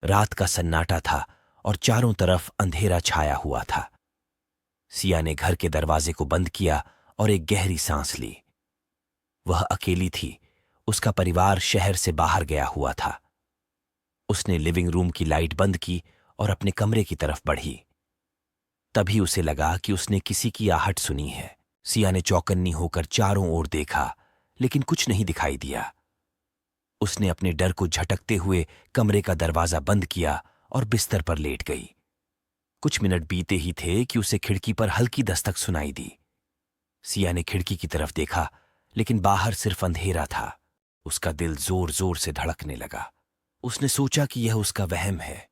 रात का सन्नाटा था और चारों तरफ अंधेरा छाया हुआ था। सिया ने घर के दरवाजे को बंद किया और एक गहरी सांस ली। वह अकेली थी, उसका परिवार शहर से बाहर गया हुआ था। उसने लिविंग रूम की लाइट बंद की और अपने कमरे की तरफ बढ़ी। तभी उसे लगा कि उसने किसी की आहट सुनी है। सिया ने चौकन्नी होकर चारों ओर देखा, लेकिन कुछ नहीं दिखाई दिया। उसने अपने डर को झटकते हुए कमरे का दरवाजा बंद किया और बिस्तर पर लेट गई। कुछ मिनट बीते ही थे कि उसे खिड़की पर हल्की दस्तक सुनाई दी। सिया ने खिड़की की तरफ देखा, लेकिन बाहर सिर्फ अंधेरा था। उसका दिल जोर जोर से धड़कने लगा। उसने सोचा कि यह उसका वहम है।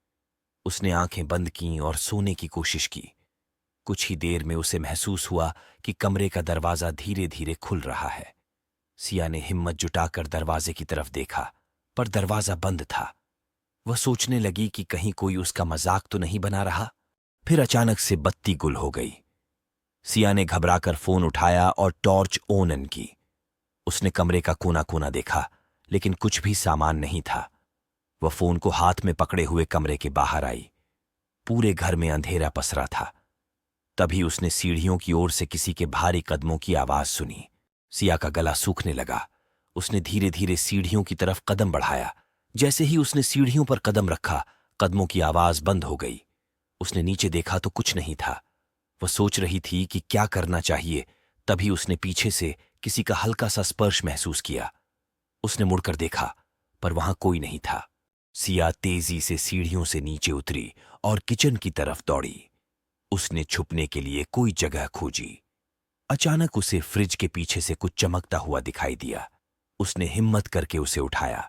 उसने आंखें बंद कीं और सोने की कोशिश की। कुछ ही देर में उसे महसूस हुआ कि कमरे का दरवाजा धीरे धीरे खुल रहा है। सिया ने हिम्मत जुटाकर दरवाजे की तरफ देखा, पर दरवाजा बंद था। वह सोचने लगी कि कहीं कोई उसका मजाक तो नहीं बना रहा। फिर अचानक से बत्ती गुल हो गई। सिया ने घबराकर फोन उठाया और टॉर्च ऑन की। उसने कमरे का कोना कोना देखा, लेकिन कुछ भी सामान नहीं था। वह फोन को हाथ में पकड़े हुए कमरे के बाहर आई। पूरे घर में अंधेरा पसरा था। तभी उसने सीढ़ियों की ओर से किसी के भारी कदमों की आवाज सुनी। सिया का गला सूखने लगा। उसने धीरे धीरे सीढ़ियों की तरफ कदम बढ़ाया। जैसे ही उसने सीढ़ियों पर कदम रखा, कदमों की आवाज बंद हो गई। उसने नीचे देखा तो कुछ नहीं था। वह सोच रही थी कि क्या करना चाहिए। तभी उसने पीछे से किसी का हल्का सा स्पर्श महसूस किया। उसने मुड़कर देखा, पर वहां कोई नहीं था। सिया तेजी से सीढ़ियों से नीचे उतरी और किचन की तरफ दौड़ी। उसने छुपने के लिए कोई जगह खोजी। अचानक उसे फ्रिज के पीछे से कुछ चमकता हुआ दिखाई दिया। उसने हिम्मत करके उसे उठाया।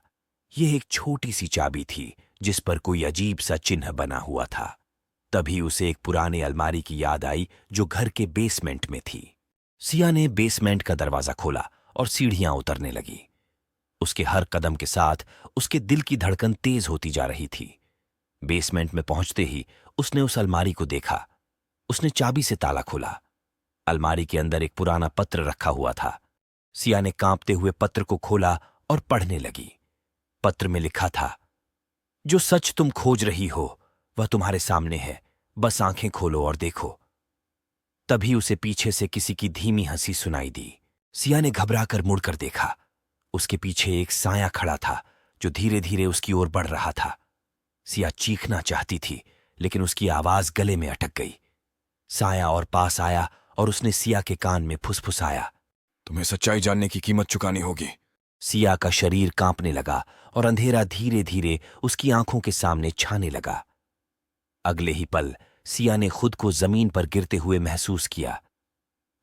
यह एक छोटी सी चाबी थी, जिस पर कोई अजीब सा चिन्ह बना हुआ था। तभी उसे एक पुराने अलमारी की याद आई, जो घर के बेसमेंट में थी। सिया ने बेसमेंट का दरवाजा खोला और सीढ़ियां उतरने लगी। उसके हर कदम के साथ उसके दिल की धड़कन तेज होती जा रही थी। बेसमेंट में पहुंचते ही उसने उस अलमारी को देखा। उसने चाबी से ताला खोला। अलमारी के अंदर एक पुराना पत्र रखा हुआ था। सिया ने कांपते हुए पत्र को खोला और पढ़ने लगी। पत्र में लिखा था, जो सच तुम खोज रही हो वह तुम्हारे सामने है, बस आंखें खोलो और देखो। तभी उसे पीछे से किसी की धीमी हंसी सुनाई दी। सिया ने घबराकर मुड़कर देखा। उसके पीछे एक साया खड़ा था, जो धीरे धीरे उसकी ओर बढ़ रहा था। सिया चीखना चाहती थी, लेकिन उसकी आवाज गले में अटक गई। साया और पास आया और उसने सिया के कान में फुसफुसाया, तुम्हें सच्चाई जानने की कीमत चुकानी होगी। सिया का शरीर कांपने लगा और अंधेरा धीरे धीरे उसकी आंखों के सामने छाने लगा। अगले ही पल सिया ने खुद को जमीन पर गिरते हुए महसूस किया।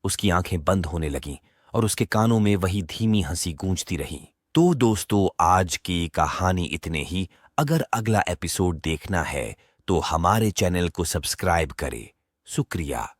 उसकी आंखें बंद होने लगीं और उसके कानों में वही धीमी हंसी गूंजती रही। तो दोस्तों, आज की कहानी इतने ही। अगर अगला एपिसोड देखना है तो हमारे चैनल को सब्सक्राइब करें। शुक्रिया।